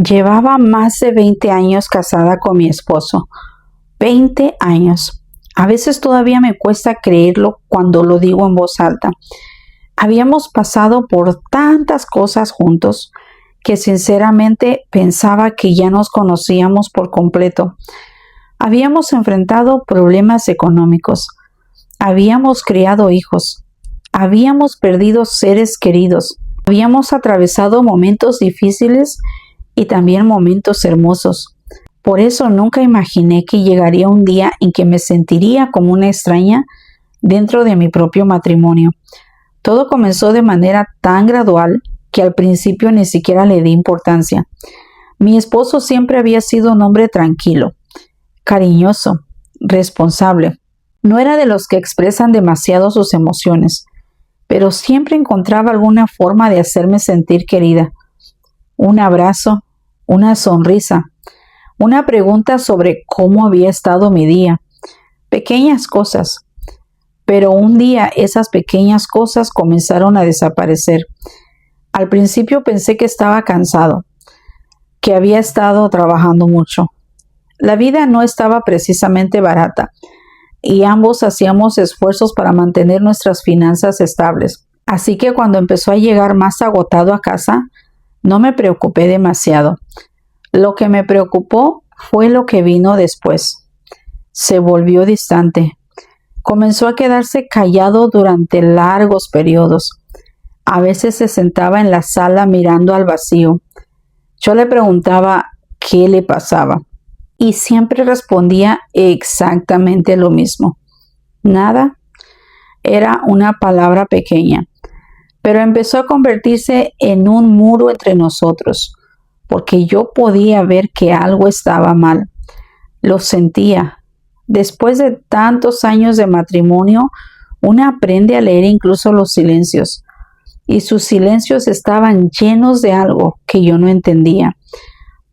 Llevaba más de 20 años casada con mi esposo. 20 años. A veces todavía me cuesta creerlo cuando lo digo en voz alta. Habíamos pasado por tantas cosas juntos que sinceramente pensaba que ya nos conocíamos por completo. Habíamos enfrentado problemas económicos. Habíamos criado hijos. Habíamos perdido seres queridos. Habíamos atravesado momentos difíciles y también momentos hermosos. Por eso nunca imaginé que llegaría un día en que me sentiría como una extraña dentro de mi propio matrimonio. Todo comenzó de manera tan gradual que al principio ni siquiera le di importancia. Mi esposo siempre había sido un hombre tranquilo, cariñoso, responsable. No era de los que expresan demasiado sus emociones, pero siempre encontraba alguna forma de hacerme sentir querida. Un abrazo, una sonrisa, una pregunta sobre cómo había estado mi día. Pequeñas cosas. Pero un día esas pequeñas cosas comenzaron a desaparecer. Al principio pensé que estaba cansado, que había estado trabajando mucho. La vida no estaba precisamente barata y ambos hacíamos esfuerzos para mantener nuestras finanzas estables. Así que cuando empezó a llegar más agotado a casa, no me preocupé demasiado. Lo que me preocupó fue lo que vino después. Se volvió distante. Comenzó a quedarse callado durante largos periodos. A veces se sentaba en la sala mirando al vacío. Yo le preguntaba qué le pasaba y siempre respondía exactamente lo mismo. Nada. Era una palabra pequeña, pero empezó a convertirse en un muro entre nosotros, porque yo podía ver que algo estaba mal. Lo sentía. Después de tantos años de matrimonio, uno aprende a leer incluso los silencios, y sus silencios estaban llenos de algo que yo no entendía.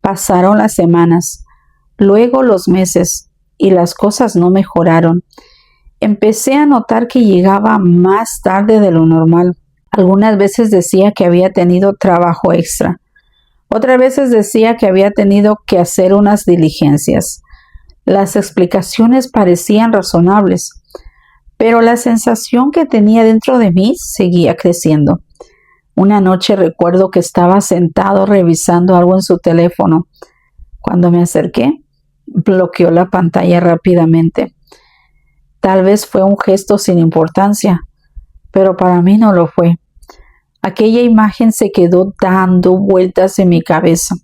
Pasaron las semanas, luego los meses, y las cosas no mejoraron. Empecé a notar que llegaba más tarde de lo normal. Algunas veces decía que había tenido trabajo extra. Otras veces decía que había tenido que hacer unas diligencias. Las explicaciones parecían razonables, pero la sensación que tenía dentro de mí seguía creciendo. Una noche recuerdo que estaba sentado revisando algo en su teléfono. Cuando me acerqué, bloqueó la pantalla rápidamente. Tal vez fue un gesto sin importancia, pero para mí no lo fue. Aquella imagen se quedó dando vueltas en mi cabeza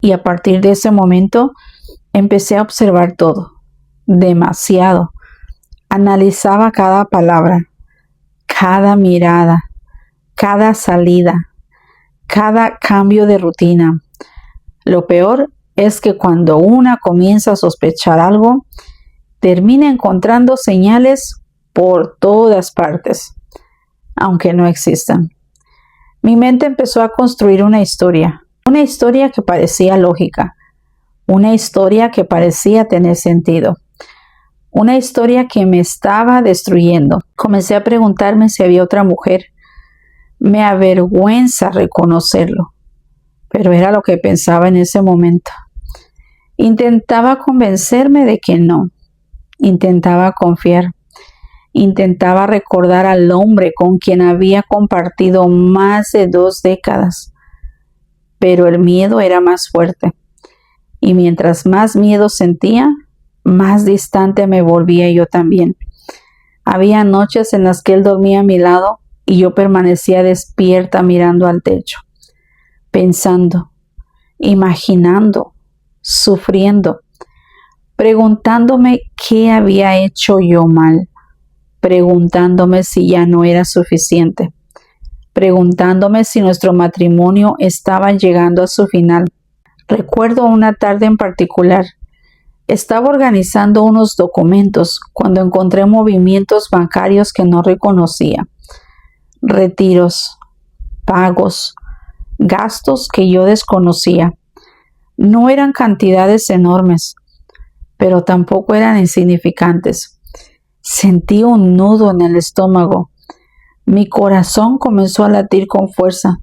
y a partir de ese momento empecé a observar todo, demasiado. Analizaba cada palabra, cada mirada, cada salida, cada cambio de rutina. Lo peor es que cuando una comienza a sospechar algo, termina encontrando señales por todas partes, aunque no existan. Mi mente empezó a construir una historia que parecía lógica, una historia que parecía tener sentido, una historia que me estaba destruyendo. Comencé a preguntarme si había otra mujer. Me avergüenza reconocerlo, pero era lo que pensaba en ese momento. Intentaba convencerme de que no. Intentaba confiar. Intentaba recordar al hombre con quien había compartido más de 2 décadas. Pero el miedo era más fuerte. Y mientras más miedo sentía, más distante me volvía yo también. Había noches en las que él dormía a mi lado y yo permanecía despierta mirando al techo, pensando, imaginando, sufriendo, preguntándome qué había hecho yo mal, preguntándome si ya no era suficiente, preguntándome si nuestro matrimonio estaba llegando a su final. Recuerdo una tarde en particular. Estaba organizando unos documentos cuando encontré movimientos bancarios que no reconocía. Retiros, pagos, gastos que yo desconocía. No eran cantidades enormes, pero tampoco eran insignificantes. Sentí un nudo en el estómago. Mi corazón comenzó a latir con fuerza.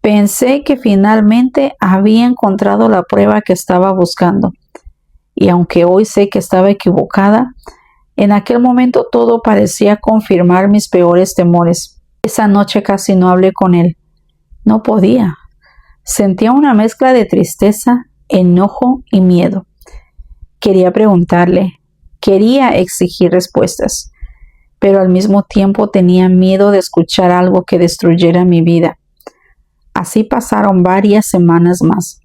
Pensé que finalmente había encontrado la prueba que estaba buscando. Y aunque hoy sé que estaba equivocada, en aquel momento todo parecía confirmar mis peores temores. Esa noche casi no hablé con él. No podía. Sentía una mezcla de tristeza, enojo y miedo. Quería preguntarle, quería exigir respuestas, pero al mismo tiempo tenía miedo de escuchar algo que destruyera mi vida. Así pasaron varias semanas más.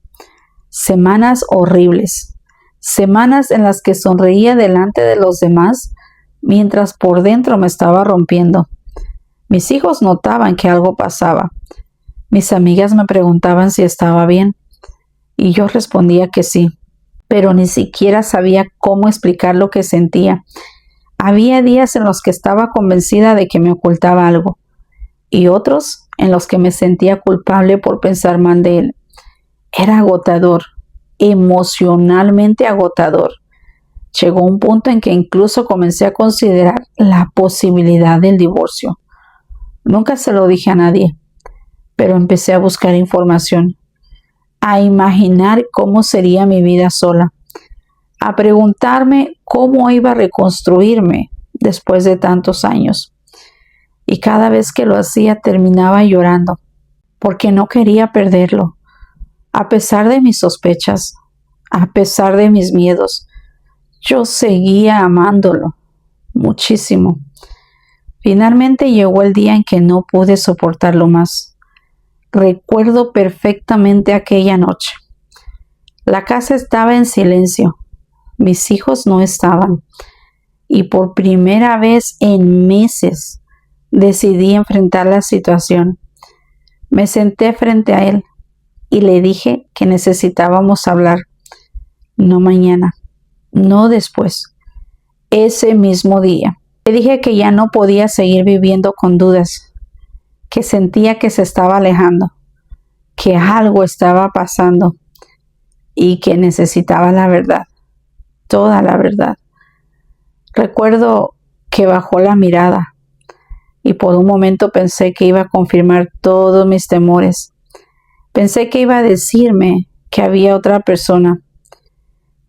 Semanas horribles. Semanas en las que sonreía delante de los demás, mientras por dentro me estaba rompiendo. Mis hijos notaban que algo pasaba. Mis amigas me preguntaban si estaba bien, y yo respondía que sí, pero ni siquiera sabía cómo explicar lo que sentía. Había días en los que estaba convencida de que me ocultaba algo, y otros en los que me sentía culpable por pensar mal de él. Era agotador, emocionalmente agotador. Llegó un punto en que incluso comencé a considerar la posibilidad del divorcio. Nunca se lo dije a nadie, pero empecé a buscar información, a imaginar cómo sería mi vida sola, a preguntarme cómo iba a reconstruirme después de tantos años. Y cada vez que lo hacía terminaba llorando, porque no quería perderlo. A pesar de mis sospechas, a pesar de mis miedos, yo seguía amándolo muchísimo. Finalmente llegó el día en que no pude soportarlo más. Recuerdo perfectamente aquella noche. La casa estaba en silencio. Mis hijos no estaban. Y por primera vez en meses decidí enfrentar la situación. Me senté frente a él y le dije que necesitábamos hablar. No mañana, no después, ese mismo día. Le dije que ya no podía seguir viviendo con dudas, que sentía que se estaba alejando, que algo estaba pasando y que necesitaba la verdad, toda la verdad. Recuerdo que bajó la mirada y por un momento pensé que iba a confirmar todos mis temores. Pensé que iba a decirme que había otra persona.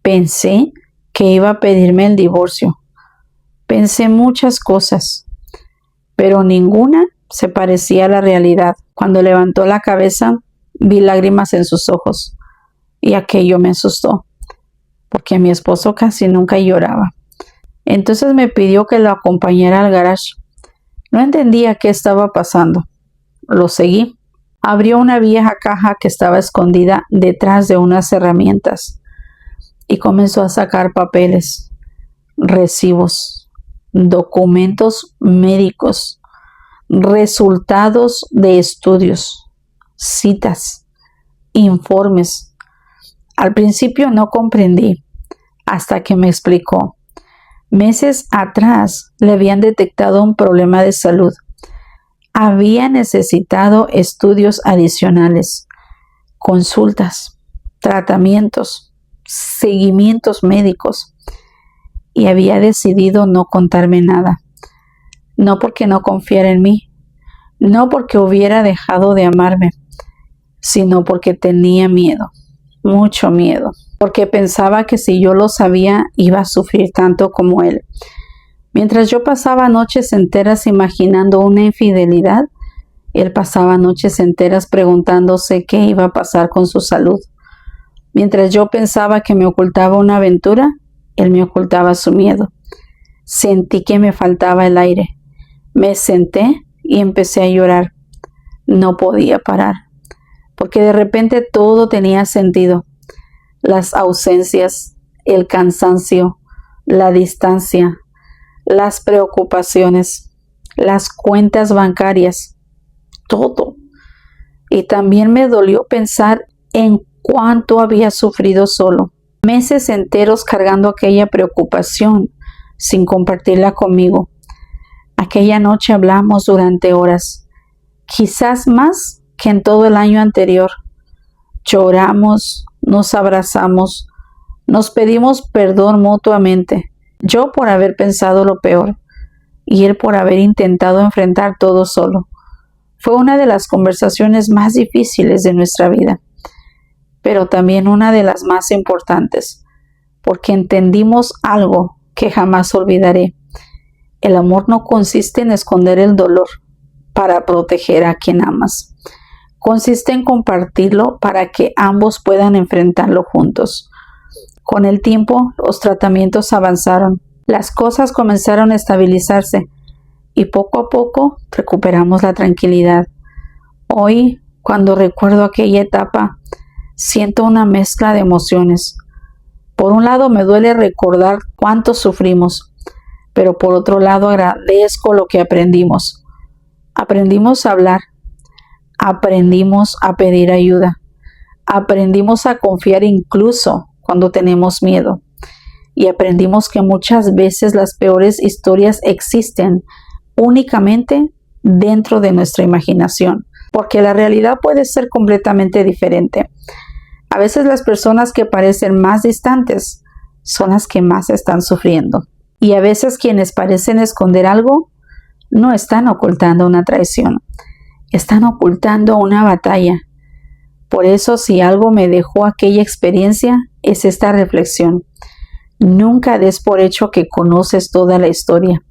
Pensé que iba a pedirme el divorcio. Pensé muchas cosas, pero ninguna se parecía a la realidad. Cuando levantó la cabeza, vi lágrimas en sus ojos y aquello me asustó, porque mi esposo casi nunca lloraba. Entonces me pidió que lo acompañara al garage. No entendía qué estaba pasando. Lo seguí. Abrió una vieja caja que estaba escondida detrás de unas herramientas y comenzó a sacar papeles, recibos, documentos médicos, resultados de estudios, citas, informes. Al principio no comprendí, hasta que me explicó. Meses atrás le habían detectado un problema de salud. Había necesitado estudios adicionales, consultas, tratamientos, seguimientos médicos, y había decidido no contarme nada. No porque no confiara en mí, no porque hubiera dejado de amarme, sino porque tenía miedo, mucho miedo, porque pensaba que si yo lo sabía iba a sufrir tanto como él. Mientras yo pasaba noches enteras imaginando una infidelidad, él pasaba noches enteras preguntándose qué iba a pasar con su salud. Mientras yo pensaba que me ocultaba una aventura, él me ocultaba su miedo. Sentí que me faltaba el aire. Me senté y empecé a llorar. No podía parar, porque de repente todo tenía sentido. Las ausencias, el cansancio, la distancia, las preocupaciones, las cuentas bancarias, todo. Y también me dolió pensar en cuánto había sufrido solo. Meses enteros cargando aquella preocupación sin compartirla conmigo. Aquella noche hablamos durante horas, quizás más que en todo el año anterior. Lloramos, nos abrazamos, nos pedimos perdón mutuamente. Yo por haber pensado lo peor y él por haber intentado enfrentar todo solo. Fue una de las conversaciones más difíciles de nuestra vida, pero también una de las más importantes, porque entendimos algo que jamás olvidaré. El amor no consiste en esconder el dolor para proteger a quien amas. Consiste en compartirlo para que ambos puedan enfrentarlo juntos. Con el tiempo, los tratamientos avanzaron, las cosas comenzaron a estabilizarse y poco a poco recuperamos la tranquilidad. Hoy, cuando recuerdo aquella etapa, siento una mezcla de emociones. Por un lado me duele recordar cuánto sufrimos, pero por otro lado agradezco lo que aprendimos. Aprendimos a hablar, aprendimos a pedir ayuda, aprendimos a confiar incluso cuando tenemos miedo, y aprendimos que muchas veces las peores historias existen únicamente dentro de nuestra imaginación, porque la realidad puede ser completamente diferente. A veces las personas que parecen más distantes son las que más están sufriendo. Y a veces quienes parecen esconder algo no están ocultando una traición, están ocultando una batalla. Por eso, si algo me dejó aquella experiencia, es esta reflexión. Nunca des por hecho que conoces toda la historia.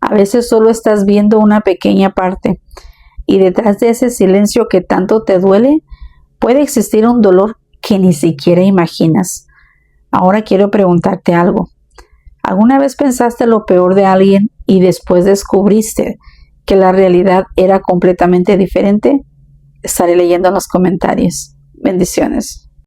A veces solo estás viendo una pequeña parte, y detrás de ese silencio que tanto te duele, puede existir un dolor que ni siquiera imaginas. Ahora quiero preguntarte algo. ¿Alguna vez pensaste lo peor de alguien y después descubriste que la realidad era completamente diferente? Estaré leyendo en los comentarios. Bendiciones.